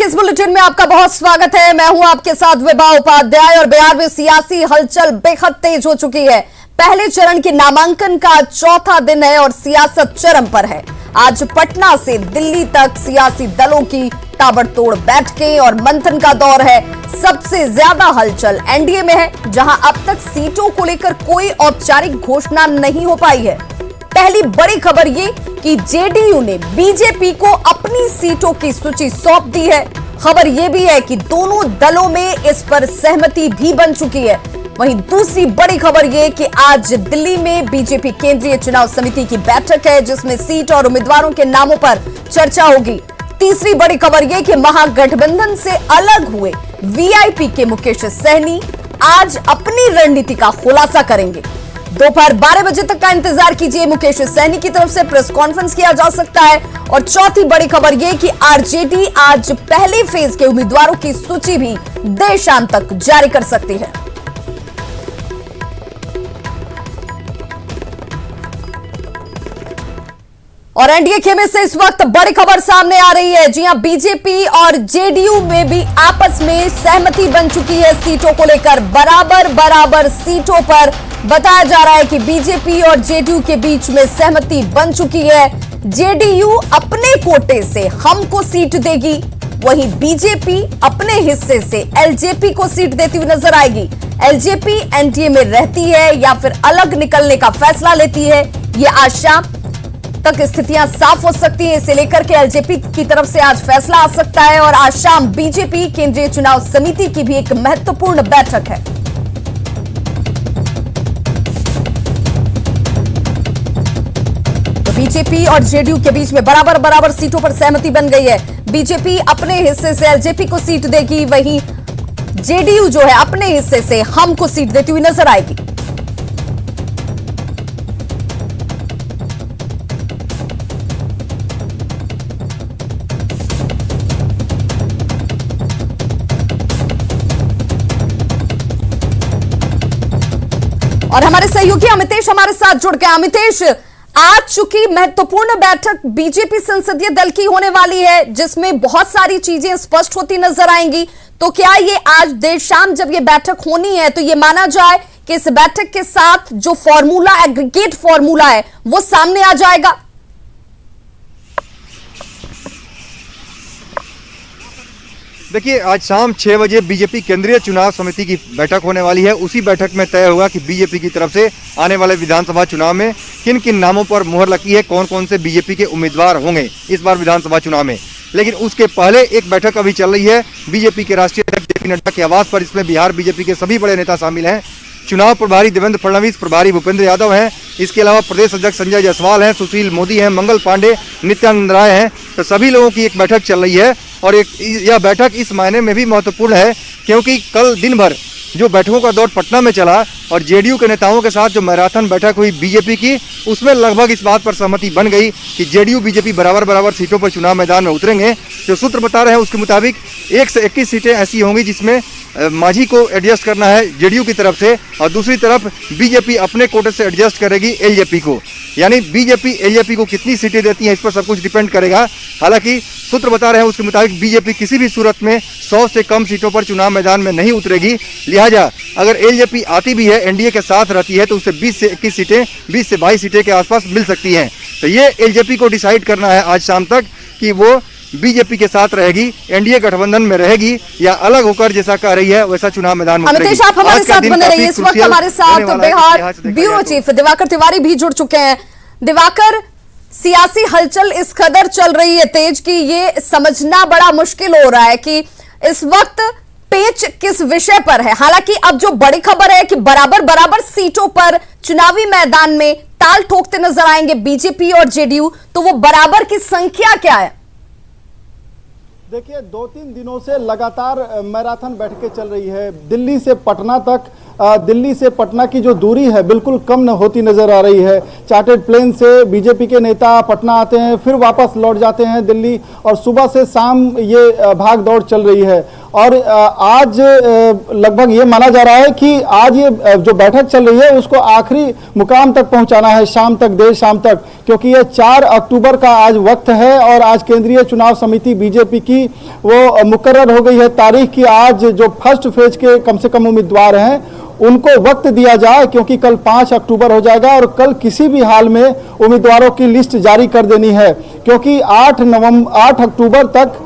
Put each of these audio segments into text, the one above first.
इस बुलेटिन में आपका बहुत स्वागत है। मैं हूं आपके साथ विभा उपाध्याय और बिहार में सियासी हलचल बेहद तेज हो चुकी है। पहले चरण के नामांकन का चौथा दिन है और सियासत चरम पर है। आज पटना से दिल्ली तक सियासी दलों की ताबड़तोड़ बैठकें और मंथन का दौर है। सबसे ज्यादा हलचल एनडीए में है, जहां अब तक सीटों को लेकर कोई औपचारिक घोषणा नहीं हो पाई है। पहली बड़ी खबर ये कि जेडीयू ने बीजेपी को अपनी सीटों की सूची सौंप दी है। खबर यह भी है कि दोनों दलों में इस पर सहमति भी बन चुकी है। वहीं दूसरी बड़ी खबर यह कि आज दिल्ली में बीजेपी केंद्रीय चुनाव समिति की बैठक है, जिसमें सीट और उम्मीदवारों के नामों पर चर्चा होगी। तीसरी बड़ी खबर यह कि महागठबंधन से अलग हुए वीआईपी के मुकेश सहनी आज अपनी रणनीति का खुलासा करेंगे। दोपहर 12 बजे तक का इंतजार कीजिए। मुकेश सहनी की तरफ से प्रेस कॉन्फ्रेंस किया जा सकता है। और चौथी बड़ी खबर यह कि आरजेडी आज पहले फेज के उम्मीदवारों की सूची भी देर शाम तक जारी कर सकती है। और एनडीए खेमे से इस वक्त बड़ी खबर सामने आ रही है। जी हां, बीजेपी और जेडीयू में भी आपस में सहमति बन चुकी है सीटों को लेकर। बराबर सीटों पर बताया जा रहा है कि बीजेपी और जेडीयू के बीच में सहमति बन चुकी है। जेडीयू अपने कोटे से हमको सीट देगी, वहीं बीजेपी अपने हिस्से से एलजेपी को सीट देती हुई नजर आएगी। एलजेपी एनडीए में रहती है या फिर अलग निकलने का फैसला लेती है, ये आज शाम तक स्थितियां साफ हो सकती है। इसे लेकर के एलजेपी की तरफ से आज फैसला आ सकता है। और आज शाम बीजेपी केंद्रीय चुनाव समिति की भी एक महत्वपूर्ण बैठक है। तो बीजेपी और जेडीयू के बीच में बराबर सीटों पर सहमति बन गई है। बीजेपी अपने हिस्से से एलजेपी को सीट देगी, वहीं जेडीयू जो है अपने हिस्से से हम को सीट देती हुई नजर आएगी। और हमारे सहयोगी अमितेश हमारे साथ जुड़ गए। अमितेश, आज चुकी महत्वपूर्ण बैठक बीजेपी संसदीय दल की होने वाली है, जिसमें बहुत सारी चीजें स्पष्ट होती नजर आएंगी। तो क्या ये आज देर शाम जब ये बैठक होनी है तो ये माना जाए कि इस बैठक के साथ जो फॉर्मूला, एग्रीगेट फॉर्मूला है, वो सामने आ जाएगा? देखिए, आज शाम 6 बजे बीजेपी केंद्रीय चुनाव समिति की बैठक होने वाली है। उसी बैठक में तय होगा कि बीजेपी की तरफ से आने वाले विधानसभा चुनाव में किन किन नामों पर मुहर लगी है, कौन कौन से बीजेपी के उम्मीदवार होंगे इस बार विधानसभा चुनाव में। लेकिन उसके पहले एक बैठक अभी चल रही है बीजेपी के राष्ट्रीय अध्यक्ष जेपी नड्डा के आवास पर। इसमें बिहार बीजेपी के सभी बड़े नेता शामिल हैं। चुनाव प्रभारी देवेंद्र फडणवीस, प्रभारी भूपेंद्र यादव हैं। इसके अलावा प्रदेश अध्यक्ष संजय जायसवाल हैं, सुशील मोदी हैं, मंगल पांडे, नित्यानंद राय हैं। तो सभी लोगों की एक बैठक चल रही है। और यह बैठक इस मायने में भी महत्वपूर्ण है क्योंकि कल दिन भर जो बैठकों का दौर पटना में चला और जेडीयू के नेताओं के साथ जो मैराथन बैठक हुई बीजेपी की, उसमें लगभग इस बात पर सहमति बन गई कि जेडीयू बीजेपी बराबर सीटों पर चुनाव मैदान में उतरेंगे। जो सूत्र बता रहे हैं उसके मुताबिक 1 से 21 सीटें ऐसी होंगी जिसमें मांझी को एडजस्ट करना है जेडीयू की तरफ से, और दूसरी तरफ बीजेपी अपने कोटे से एडजस्ट करेगी एलजेपी को। यानी बीजेपी एलजेपी को कितनी सीटें देती है इस पर सब कुछ डिपेंड करेगा। हालांकि सूत्र बता रहे हैं उसके मुताबिक बीजेपी किसी भी सूरत में 100 से कम सीटों पर चुनाव मैदान में नहीं उतरेगी। लिहाजा अगर एलजेपी आती भी है, एनडीए के साथ रहती है, तो उसे 20 से 21 सीटें, 20 से 22 सीटें के आसपास मिल सकती हैं। तो ये एलजेपी को डिसाइड करना है आज शाम तक कि वो बीजेपी के साथ रहेगी, एनडीए गठबंधन में रहेगी, या अलग होकर जैसा कह रही है वैसा चुनाव मैदान में उतरेगी। अमितेश, आप हमारे साथ बने रहिए। इस वक्त हमारे साथ बिहार ब्यूरो चीफ दिवाकर तिवारी भी जुड़ चुके हैं। दिवाकर, सियासी हलचल इस कदर चल रही है तेज कि ये समझना बड़ा मुश्किल हो रहा है कि इस वक्त पेच किस विषय पर है। हालांकि अब जो बड़ी खबर है कि बराबर सीटों पर चुनावी मैदान में ताल ठोकते नजर आएंगे बीजेपी और जेडीयू, तो वो बराबर की संख्या क्या है? देखिए, 2-3 दिनों से लगातार मैराथन बैठकें चल रही है। दिल्ली से पटना तक, दिल्ली से पटना की जो दूरी है बिल्कुल कम होती नजर आ रही है। चार्टर्ड प्लेन से बीजेपी के नेता पटना आते हैं, फिर वापस लौट जाते हैं दिल्ली, और सुबह से शाम ये भाग दौड़ चल रही है। और आज लगभग ये माना जा रहा है कि आज ये जो बैठक चल रही है उसको आखिरी मुकाम तक पहुंचाना है, शाम तक, देर शाम तक, क्योंकि ये 4 अक्टूबर का आज वक्त है और आज केंद्रीय चुनाव समिति बीजेपी की वो मुकर्रर हो गई है तारीख की आज जो फर्स्ट फेज के कम से कम उम्मीदवार हैं उनको वक्त दिया जाए, क्योंकि कल 5 अक्टूबर हो जाएगा और कल किसी भी हाल में उम्मीदवारों की लिस्ट जारी कर देनी है, क्योंकि 8 अक्टूबर तक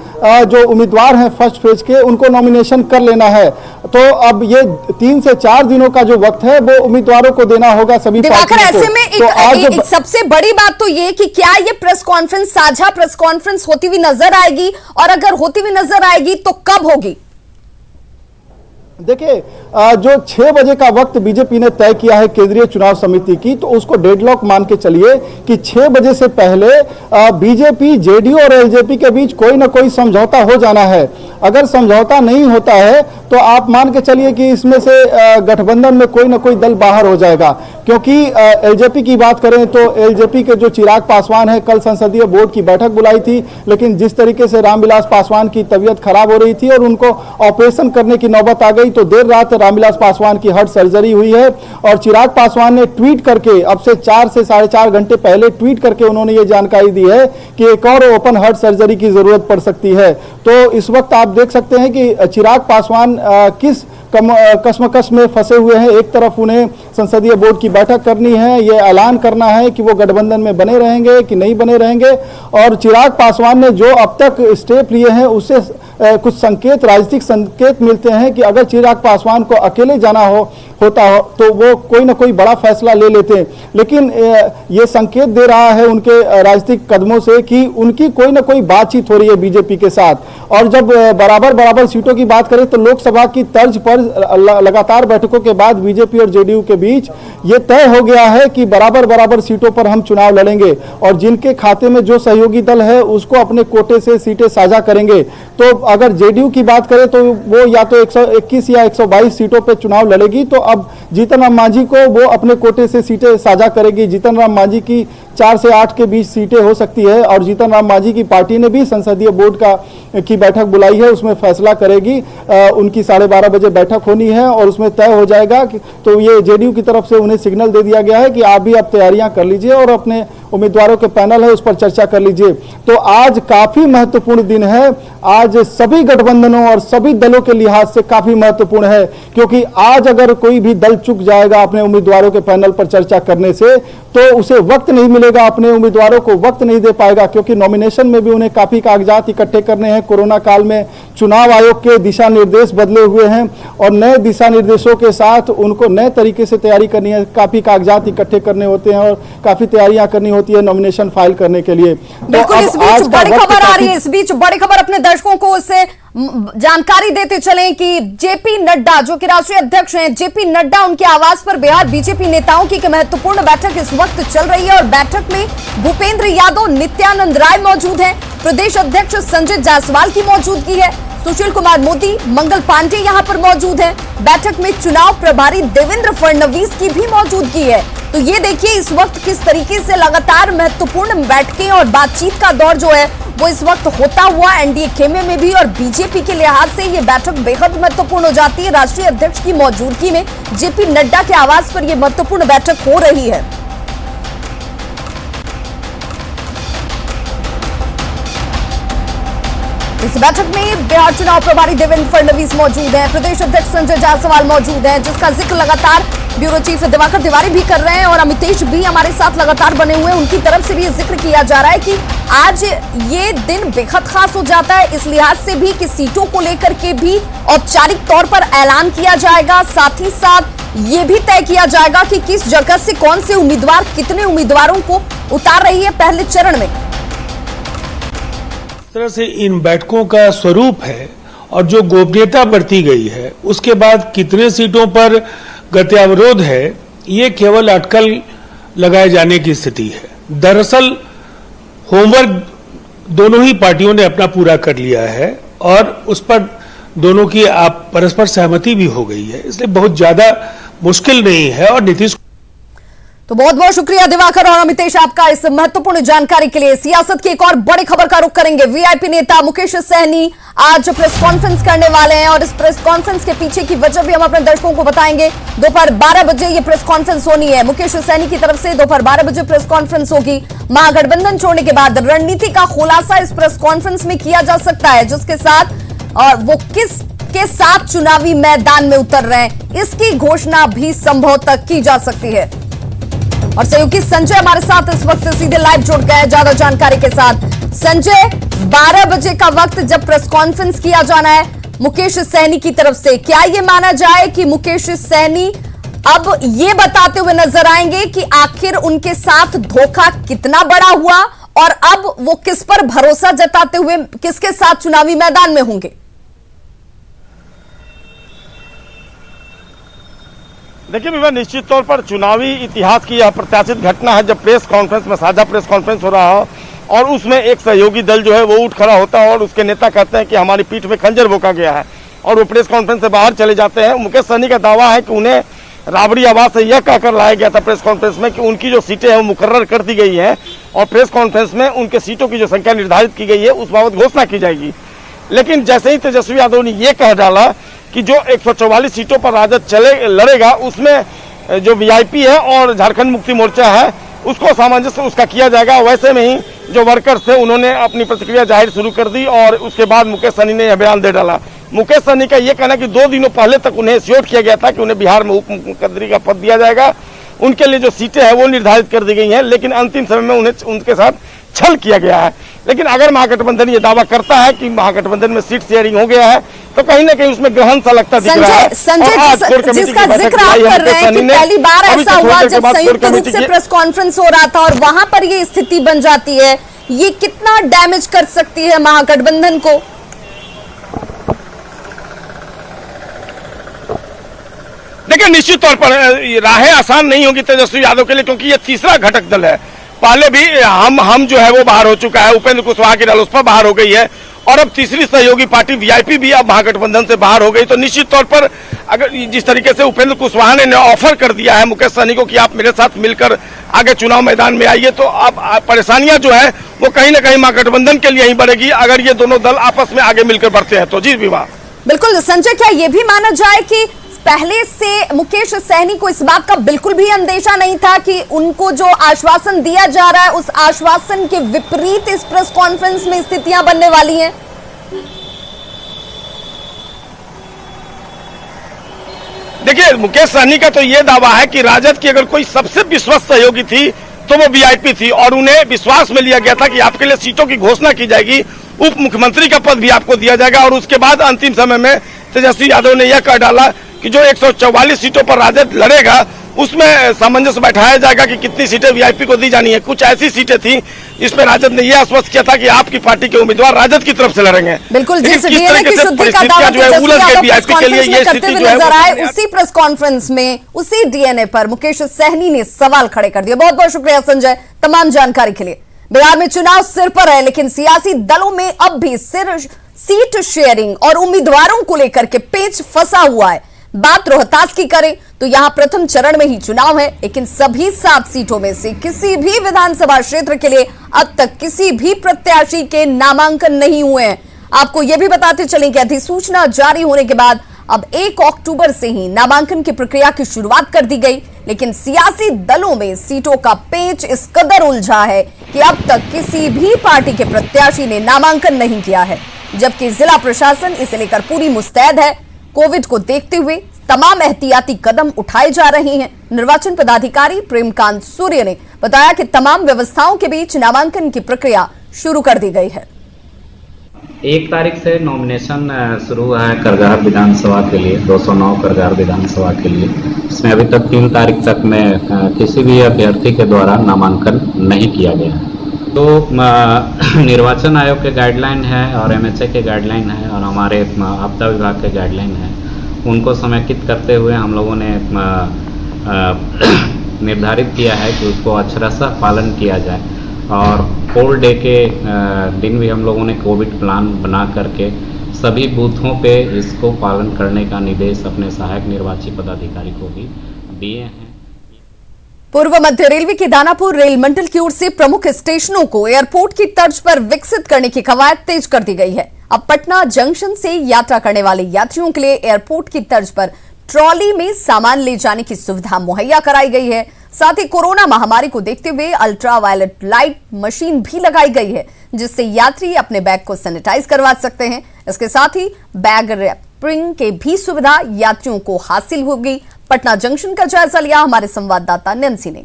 जो उम्मीदवार हैं फर्स्ट फेज के उनको नॉमिनेशन कर लेना है। तो अब ये 3 से 4 दिनों का जो वक्त है वो उम्मीदवारों को देना होगा सभी दिवाकर। ऐसे में एक सबसे बड़ी बात तो ये कि क्या ये प्रेस कॉन्फ्रेंस साझा प्रेस कॉन्फ्रेंस होती हुई नजर आएगी, और अगर होती हुई नजर आएगी तो कब होगी? देखिए, जो 6 बजे का वक्त बीजेपी ने तय किया है केंद्रीय चुनाव समिति की, तो उसको डेडलॉक मान के चलिए कि 6 बजे से पहले बीजेपी, जेडीयू और एलजेपी के बीच कोई ना कोई समझौता हो जाना है। अगर समझौता नहीं होता है तो आप मान के चलिए कि इसमें से गठबंधन में कोई ना कोई दल बाहर हो जाएगा, क्योंकि एलजेपी की बात करें तो एलजेपी के जो चिराग पासवान है कल संसदीय बोर्ड की बैठक बुलाई थी, लेकिन जिस तरीके से रामविलास पासवान की तबीयत खराब हो रही थी और उनको ऑपरेशन करने की नौबत आ गई, तो देर रात रामविलास पासवान की हार्ट सर्जरी हुई है और चिराग पासवान ने ट्वीट करके अब से 4 से 4.5 घंटे पहले ट्वीट करके उन्होंने ये जानकारी दी है कि एक और ओपन हार्ट सर्जरी की जरूरत पड़ सकती है। तो इस वक्त आप देख सकते हैं कि चिराग पासवान किस कश्मकश में फंसे हुए हैं। एक तरफ उन्हें संसदीय बोर्ड की बैठक करनी है, ये ऐलान करना है कि वो गठबंधन में बने रहेंगे कि नहीं बने रहेंगे, और चिराग पासवान ने जो अब तक स्टेप लिए हैं उससे कुछ संकेत, राजनीतिक संकेत मिलते हैं कि अगर चिराग पासवान को अकेले जाना होता हो तो वो कोई ना कोई बड़ा फैसला ले लेते हैं, लेकिन ये संकेत दे रहा है उनके राजनीतिक कदमों से कि उनकी कोई ना कोई बातचीत हो रही है बीजेपी के साथ। और जब बराबर सीटों की बात करें तो लोकसभा की तर्ज पर लगातार बैठकों के बाद बीजेपी और जेडीयू के बीच ये तय हो गया है कि बराबर सीटों पर हम चुनाव लड़ेंगे और जिनके खाते में जो सहयोगी दल है उसको अपने कोटे से सीटें साझा करेंगे। तो अगर जेडीयू की बात करें तो वो या तो 121 या 122 सीटों पर चुनाव लड़ेगी, तो अब जीतन राम मांझी को वो अपने कोटे से सीटें साझा करेगी। जीतन राम मांझी की 4 से 8 के बीच सीटें हो सकती है और जीतन राम मांझी की पार्टी ने भी संसदीय बोर्ड की बैठक बुलाई है, उसमें फैसला करेगी। उनकी 12:30 बजे बैठक होनी है और उसमें तय हो जाएगा कि, तो ये जेडीयू की तरफ से उन्हें सिग्नल दे दिया गया है कि आप भी अब तैयारियां कर लीजिए और अपने उम्मीदवारों के पैनल है उस पर चर्चा कर लीजिए। तो आज काफी महत्वपूर्ण दिन है, आज सभी गठबंधनों और सभी दलों के लिहाज से काफी महत्वपूर्ण है, क्योंकि आज अगर कोई भी दल चूक जाएगा अपने उम्मीदवारों के पैनल पर चर्चा करने से तो उसे वक्त नहीं मिलेगा, अपने उम्मीदवारों को वक्त नहीं दे पाएगा, क्योंकि नॉमिनेशन में भी उन्हें काफी कागजात इकट्ठे करने हैं। कोरोना काल में चुनाव आयोग के दिशा निर्देश बदले हुए हैं और नए दिशा निर्देशों के साथ उनको नए तरीके से तैयारी करनी है, काफी कागजात इकट्ठे करने होते हैं और काफी तैयारियां करनी होती है नॉमिनेशन फाइल करने के लिए। बिल्कुल, इस बीच बड़ी खबर आ रही है, इस बीच बड़ी खबर अपने दर्शकों को उससे जानकारी देते चलें कि जेपी नड्डा जो कि राष्ट्रीय अध्यक्ष हैं, जेपी नड्डा उनके आवास पर बिहार बीजेपी नेताओं की एक महत्वपूर्ण बैठक इस वक्त चल रही है और बैठक में भूपेंद्र यादव, नित्यानंद राय मौजूद हैं, प्रदेश अध्यक्ष संजय जायसवाल की मौजूदगी है, सुशील कुमार मोदी, मंगल पांडे यहां पर मौजूद हैं। बैठक में चुनाव प्रभारी देवेंद्र फडणवीस की भी मौजूदगी है। तो ये देखिए इस वक्त किस तरीके से लगातार महत्वपूर्ण बैठकें और बातचीत का दौर जो है वो इस वक्त होता हुआ एनडीए खेमे में भी, और बीजेपी के लिहाज से ये बैठक बेहद महत्वपूर्ण हो जाती है। राष्ट्रीय अध्यक्ष की मौजूदगी में जेपी नड्डा के आवास पर यह महत्वपूर्ण बैठक हो रही है। इस बैठक में बिहार चुनाव प्रभारी देवेंद्र फडणवीस मौजूद हैं, प्रदेश अध्यक्ष संजय जायसवाल मौजूद हैं, जिसका जिक्र लगातार ब्यूरो चीफ दिवाकर तिवारी भी कर रहे हैं और अमितेश भी हमारे साथ लगातार बने हुए हैं। उनकी तरफ से भी जिक्र किया जा रहा है कि आज ये दिन बेहद खास हो जाता है, इस लिहाज से भी कि सीटों को लेकर के भी औपचारिक तौर पर ऐलान किया जाएगा, साथ ही साथ ये भी तय किया जाएगा कि किस जगह से कौन से उम्मीदवार कितने उम्मीदवारों को उतार रही है पहले चरण में। तरह से इन बैठकों का स्वरूप है और जो गोपनीयता बरती गई है उसके बाद कितने सीटों पर गत्यावरोध है ये केवल अटकल लगाए जाने की स्थिति है। दरअसल होमवर्क दोनों ही पार्टियों ने अपना पूरा कर लिया है और उस पर दोनों की परस्पर सहमति भी हो गई है, इसलिए बहुत ज्यादा मुश्किल नहीं है। और नीतीश तो बहुत बहुत शुक्रिया दिवाकर और अमितेश आपका इस महत्वपूर्ण जानकारी के लिए। सियासत की एक और बड़ी खबर का रुख करेंगे। वीआईपी नेता मुकेश सहनी आज प्रेस कॉन्फ्रेंस करने वाले हैं और इस प्रेस कॉन्फ्रेंस के पीछे की वजह भी हम अपने दर्शकों को बताएंगे। दोपहर 12 बजे ये प्रेस कॉन्फ्रेंस होनी है। मुकेश सहनी की तरफ से दोपहर 12 बजे प्रेस कॉन्फ्रेंस होगी। महागठबंधन छोड़ने के बाद रणनीति का खुलासा इस प्रेस कॉन्फ्रेंस में किया जा सकता है, जिसके साथ और वो किस के साथ चुनावी मैदान में उतर रहे हैं, इसकी घोषणा भी संभवतः की जा सकती है। और सहयोगी संजय हमारे साथ इस वक्त सीधे लाइव जुड़ गए हैं ज्यादा जानकारी के साथ। संजय, 12 बजे का वक्त जब प्रेस कॉन्फ्रेंस किया जाना है मुकेश सहनी की तरफ से, क्या यह माना जाए कि मुकेश सहनी अब ये बताते हुए नजर आएंगे कि आखिर उनके साथ धोखा कितना बड़ा हुआ और अब वो किस पर भरोसा जताते हुए किसके साथ चुनावी मैदान में होंगे? देखिए विवाह, निश्चित तौर पर चुनावी इतिहास की यह प्रत्याशित घटना है जब प्रेस कॉन्फ्रेंस में साझा प्रेस कॉन्फ्रेंस हो रहा हो और उसमें एक सहयोगी दल जो है वो उठ खड़ा होता है और उसके नेता कहते हैं कि हमारी पीठ में खंजर भोंका गया है और वो प्रेस कॉन्फ्रेंस से बाहर चले जाते हैं। मुकेश सहनी का दावा है कि उन्हें राबड़ी आवाज से यह कहकर लाया गया था प्रेस कॉन्फ्रेंस में कि उनकी जो सीटें हैं वो मुकर्रर कर दी गई है और प्रेस कॉन्फ्रेंस में उनके सीटों की जो संख्या निर्धारित की गई है उस बाबत घोषणा की जाएगी। लेकिन जैसे ही तेजस्वी यादव ने यह कह डाला कि जो 144 सीटों पर राजद लड़ेगा उसमें जो वीआईपी है और झारखंड मुक्ति मोर्चा है उसको सामंजस्य उसका किया जाएगा, वैसे में ही जो वर्कर्स थे उन्होंने अपनी प्रतिक्रिया जाहिर शुरू कर दी और उसके बाद मुकेश सहनी ने यह बयान दे डाला। मुकेश सहनी का यह कहना कि 2 दिनों पहले तक उन्हें श्योर किया गया था कि उन्हें बिहार में उप मुख्यमंत्री का पद दिया जाएगा, उनके लिए जो सीटें हैं वो निर्धारित कर दी गई हैं, लेकिन अंतिम समय में उन्हें उनके साथ छल किया गया है। लेकिन अगर महागठबंधन ये दावा करता है कि महागठबंधन में सीट शेयरिंग हो गया है तो कहीं ना कहीं उसमें ग्रहण सा लगता दिख रहा है। संजय, जिसका जिक्र आप कर रहे हैं कि पहली बार ऐसा हुआ जब संयुक्त रूप से प्रेस कॉन्फ्रेंस हो रहा था और वहां पर ये स्थिति बन जाती है, ये कितना डैमेज कर सकती है महागठबंधन को? देखिए निश्चित तौर पर राहें आसान नहीं होगी तेजस्वी यादव के लिए, क्योंकि ये तीसरा घटक दल है। पहले भी हम जो है वो बाहर हो चुका है, उपेंद्र कुशवाहा की रालोसपा बाहर हो गई है और अब तीसरी सहयोगी पार्टी वीआईपी भी अब महागठबंधन से बाहर हो गई। तो निश्चित तौर पर अगर जिस तरीके से उपेंद्र कुशवाहा ने ऑफर कर दिया है मुकेश सहनी को कि आप मेरे साथ मिलकर आगे चुनाव मैदान में आइए, तो अब परेशानियां जो है वो कहीं ना कहीं महागठबंधन के लिए ही बढ़ेगी अगर ये दोनों दल आपस में आगे मिलकर बढ़ते हैं तो। जी विवाह, बिल्कुल संजय, क्या ये भी माना जाए कि पहले से मुकेश सहनी को इस बात का बिल्कुल भी अंदेशा नहीं था कि उनको जो आश्वासन दिया जा रहा है उस आश्वासन के विपरीत इस प्रेस कॉन्फ्रेंस में स्थितियां बनने वाली हैं? देखिए मुकेश सहनी का तो ये दावा है कि राजद की अगर कोई सबसे विश्वस्त सहयोगी थी तो वो वीआईपी थी और उन्हें विश्वास में लिया गया था कि आपके लिए सीटों की घोषणा की जाएगी, उप मुख्यमंत्री का पद भी आपको दिया जाएगा और उसके बाद अंतिम समय में तेजस्वी यादव ने यह कह डाला कि जो 144 सीटों पर राजद लड़ेगा उसमें सामंजस्य बैठाया जाएगा कि कितनी सीटें वीआईपी को दी जानी है। कुछ ऐसी सीटें थी जिसमें राजद ने यह आश्वस्त किया था कि आपकी पार्टी के उम्मीदवार राजद की तरफ से लड़ेंगे। बिल्कुल, जिस डीएनए की शुद्धि का दावा वीआईपी के लिए ये करते हुए नजर आए, उसी प्रेस कॉन्फ्रेंस में उसी डीएनए पर मुकेश सहनी ने सवाल खड़े कर दिए। बहुत बहुत शुक्रिया संजय तमाम जानकारी के लिए। बिहार में चुनाव सिर पर है, लेकिन सियासी दलों में अब भी सीट शेयरिंग और उम्मीदवारों को लेकर के पेच फंसा हुआ है। बात रोहतास की करें तो यहां प्रथम चरण में ही चुनाव है, लेकिन सभी 7 सीटों में से किसी भी विधानसभा क्षेत्र के लिए अब तक किसी भी प्रत्याशी के नामांकन नहीं हुए हैं। आपको यह भी बताते चलें कि अधिसूचना जारी होने के बाद अब 1 अक्टूबर से ही नामांकन की प्रक्रिया की शुरुआत कर दी गई, लेकिन सियासी दलों में सीटों का पेच इस कदर उलझा है कि अब तक किसी भी पार्टी के प्रत्याशी ने नामांकन नहीं किया है, जबकि जिला प्रशासन इसे लेकर पूरी मुस्तैद है। कोविड को देखते हुए तमाम एहतियाती कदम उठाए जा रहे हैं। निर्वाचन पदाधिकारी प्रेमकांत सूर्य ने बताया कि तमाम व्यवस्थाओं के बीच नामांकन की प्रक्रिया शुरू कर दी गई है। 1 तारीख से नॉमिनेशन शुरू हुआ है करगहर विधानसभा के लिए, 209 करगहर विधानसभा के लिए। इसमें अभी तक 3 तारीख तक में किसी भी अभ्यर्थी के द्वारा नामांकन नहीं किया गया। तो निर्वाचन आयोग के गाइडलाइन है और एमएचए के गाइडलाइन है और हमारे आपदा विभाग के गाइडलाइन है, उनको समेकित करते हुए हम लोगों ने निर्धारित किया है कि उसको अक्षरशः पालन किया जाए और पोल डे के दिन भी हम लोगों ने कोविड प्लान बना करके सभी बूथों पे इसको पालन करने का निर्देश अपने सहायक निर्वाची पदाधिकारी को भी दिए हैं। पूर्व मध्य रेलवे की दानापुर रेल मंडल की ओर से प्रमुख स्टेशनों को एयरपोर्ट की तर्ज पर विकसित करने की कवायद तेज कर दी गई है। अब पटना जंक्शन से यात्रा करने वाले यात्रियों के लिए एयरपोर्ट की तर्ज पर ट्रॉली में सामान ले जाने की सुविधा मुहैया कराई गई है। साथ ही कोरोना महामारी को देखते हुए अल्ट्रावायलेट लाइट मशीन भी लगाई गई है, जिससे यात्री अपने बैग को सैनिटाइज करवा सकते हैं। इसके साथ ही बैग रैपिंग के भी सुविधा यात्रियों को हासिल होगी। पटना जंक्शन का जायजा लिया हमारे संवाददाता नैन्सी ने।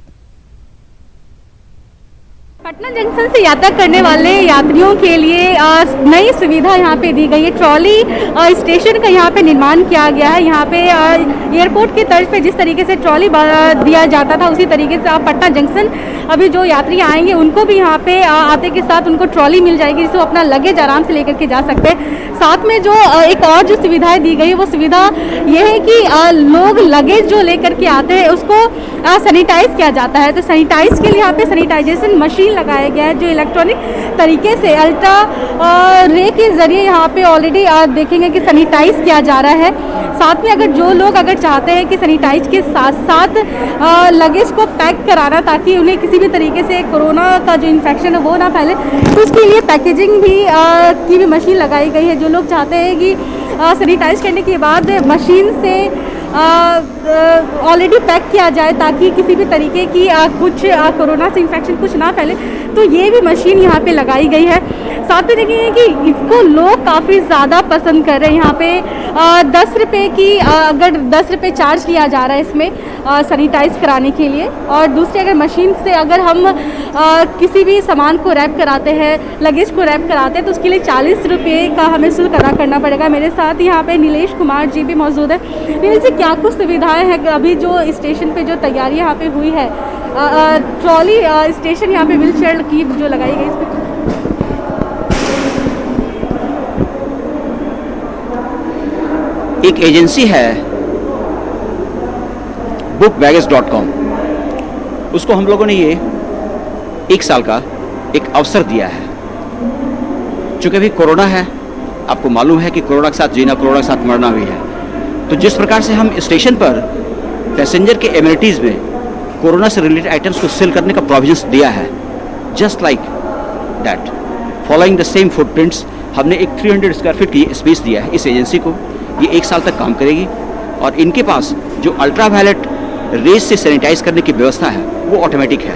पटना जंक्शन से यात्रा करने वाले यात्रियों के लिए नई सुविधा यहाँ पे दी गई है। ट्रॉली स्टेशन का यहाँ पे निर्माण किया गया है। यहाँ पे एयरपोर्ट की तर्ज पे जिस तरीके से ट्रॉली दिया जाता था, उसी तरीके से आप पटना जंक्शन अभी जो यात्री आएंगे उनको भी यहाँ पे आते के साथ उनको ट्रॉली मिल जाएगी, जिससे वो अपना लगेज आराम से लेकर के जा सकते हैं। साथ में जो एक और जो सुविधाएं दी गई है वो सुविधा ये है कि लोग लगेज जो लेकर के आते हैं उसको सैनिटाइज किया जाता है। तो सैनिटाइज के लिए यहाँ पे सैनिटाइजेशन मशीन लगाया गया है, जो इलेक्ट्रॉनिक तरीके से अल्ट्रा रे के जरिए यहाँ पे ऑलरेडी देखेंगे कि सैनिटाइज किया जा रहा है। साथ में अगर जो लोग चाहते हैं कि सैनिटाइज के साथ साथ लगेज को पैक कराना, ताकि उन्हें किसी भी तरीके से कोरोना का जो इन्फेक्शन है वो ना फैले, तो उसके लिए पैकेजिंग भी की भी मशीन लगाई गई है। जो लोग चाहते हैं कि सैनिटाइज करने के बाद मशीन से ऑलरेडी पैक किया जाए ताकि किसी भी तरीके की कुछ कोरोना से इन्फेक्शन कुछ ना फैले, तो ये भी मशीन यहाँ पे लगाई गई है। साथ में देखिए कि इसको लोग काफ़ी ज़्यादा पसंद कर रहे हैं। यहाँ पे 10 रुपये की अगर 10 रुपये चार्ज लिया जा रहा है इसमें सैनिटाइज कराने के लिए, और दूसरी अगर मशीन से अगर हम किसी भी सामान को रैप कराते हैं, लगेज को रैप कराते हैं, तो उसके लिए 40 रुपये का हमें शुल्क अदा करना पड़ेगा। मेरे साथ यहाँ पे नीलेश कुमार जी भी मौजूद है। नीलेश जी, क्या कुछ सुविधाएं हैं अभी जो स्टेशन पे जो तैयारी यहाँ पे हुई है? ट्रॉली स्टेशन यहाँ पे व्हीलचेयर की जो लगाई गई इसमें एक एजेंसी है bookbaggage.com, उसको हम लोगों ने ये 1 साल का एक अवसर दिया है। चूंकि अभी कोरोना है, आपको मालूम है कि कोरोना के साथ जीना, कोरोना के साथ मरना भी है। तो जिस प्रकार से हम स्टेशन पर पैसेंजर के एमिनिटीज़ में कोरोना से रिलेटेड आइटम्स को सेल करने का प्रोविजंस दिया है, just like that following the same footprints, हमने एक 300 स्क्वायर फीट की स्पेस दिया है इस एजेंसी को। ये 1 साल तक काम करेगी और इनके पास जो अल्ट्रावायलेट रेज से सैनिटाइज करने की व्यवस्था है वो ऑटोमेटिक है।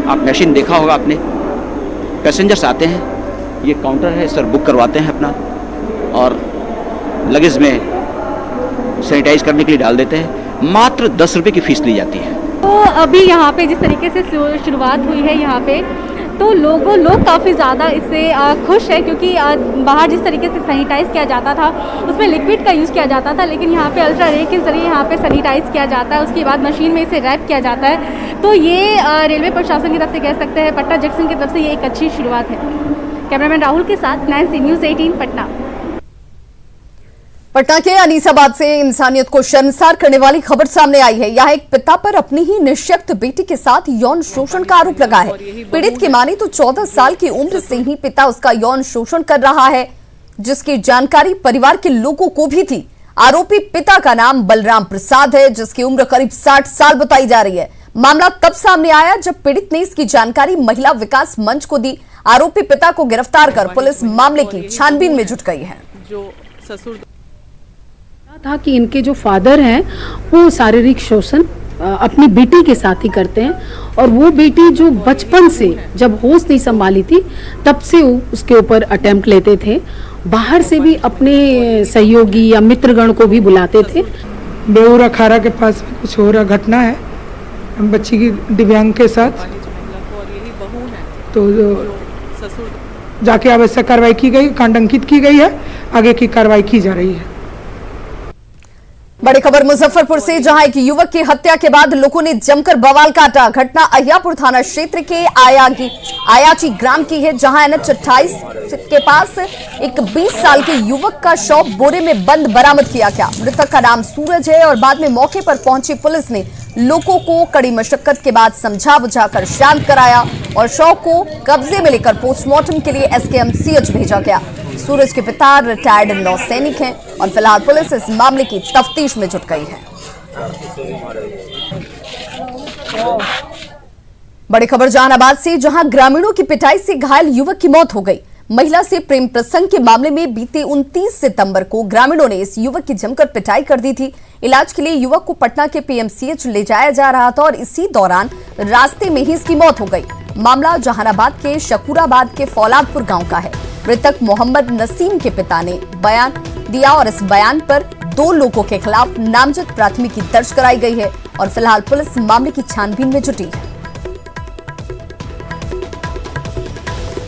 आप मशीन देखा होगा आपने, पैसेंजर्स आते हैं, ये काउंटर है, इस पर बुक करवाते हैं अपना और लगेज में सैनिटाइज करने के लिए डाल देते हैं। मात्र 10 रुपये की फीस ली जाती है। तो अभी यहाँ पे जिस तरीके से शुरुआत हुई है यहाँ पे, तो लोग काफ़ी ज़्यादा इससे खुश है, क्योंकि बाहर जिस तरीके से सैनिटाइज़ किया जाता था उसमें लिक्विड का यूज़ किया जाता था, लेकिन यहाँ पे अल्ट्रा रे के ज़रिए यहाँ पे सैनिटाइज़ किया जाता है, उसके बाद मशीन में इसे रैप किया जाता है। तो ये रेलवे प्रशासन की तरफ से कह सकते हैं, पटना जंक्शन की तरफ से ये एक अच्छी शुरुआत है। कैमरामैन राहुल के साथ नैन्सी, न्यूज़ 18 पटना। पटना के अनीसाबाद से इंसानियत को शर्मसार करने वाली खबर सामने आई है। यहाँ एक पिता पर अपनी ही निःशक्त बेटी के साथ यौन शोषण का आरोप लगा है। पीड़ित की माने तो 14 साल की उम्र से ही पिता उसका यौन शोषण कर रहा है, जिसकी जानकारी परिवार के लोगों को भी थी। आरोपी पिता का नाम बलराम प्रसाद है, जिसकी उम्र करीब 60 साल बताई जा रही है। मामला तब सामने आया जब पीड़ित ने इसकी जानकारी महिला विकास मंच को दी। आरोपी पिता को गिरफ्तार कर पुलिस मामले की छानबीन में जुट गई है। जो ससुर था कि इनके जो फादर हैं वो शारीरिक शोषण अपनी बेटी के साथ ही करते हैं, और वो बेटी जो बचपन से जब होश नहीं संभाली थी तब से उसके ऊपर अटेम्प्ट लेते थे। बाहर से भी अपने सहयोगी या मित्रगण को भी बुलाते थे। बेउरा खारा के पास में कुछ हो रहा घटना है बच्ची की दिव्यांग के साथ, तो जाके आवश्यक कार्रवाई की गई, कांडांकित की गई है, आगे की कार्रवाई की जा रही है। बड़ी खबर मुजफ्फरपुर से, जहां एक युवक की हत्या के बाद लोगों ने जमकर बवाल काटा। घटना अहियापुर थाना क्षेत्र के आयाची ग्राम की है, जहां NH 28 के पास एक 20 साल के युवक का शव बोरे में बंद बरामद किया गया। मृतक का नाम सूरज है और बाद में मौके पर पहुंची पुलिस ने लोगों को कड़ी मशक्कत के बाद समझा बुझाकर शांत कराया और शव को कब्जे में लेकर पोस्टमार्टम के लिए SKMCH भेजा गया। सूरज के पिता रिटायर्ड नौसैनिक हैं और फिलहाल पुलिस इस मामले की तफ्तीश में जुट गई है। बड़ी खबर जहानाबाद से, जहां ग्रामीणों की पिटाई से घायल युवक की मौत हो गई। महिला से प्रेम प्रसंग के मामले में बीते 29 सितंबर को ग्रामीणों ने इस युवक की जमकर पिटाई कर दी थी। इलाज के लिए युवक को पटना के पीएमसीएच ले जाया जा रहा था और इसी दौरान रास्ते में ही इसकी मौत हो गई। मामला जहानाबाद के शकूराबाद के फौलादपुर गांव का है। मृतक मोहम्मद नसीम के पिता ने बयान दिया और इस बयान पर 2 लोगों के खिलाफ नामजद प्राथमिकी दर्ज कराई गई है और फिलहाल पुलिस मामले की छानबीन में जुटी है।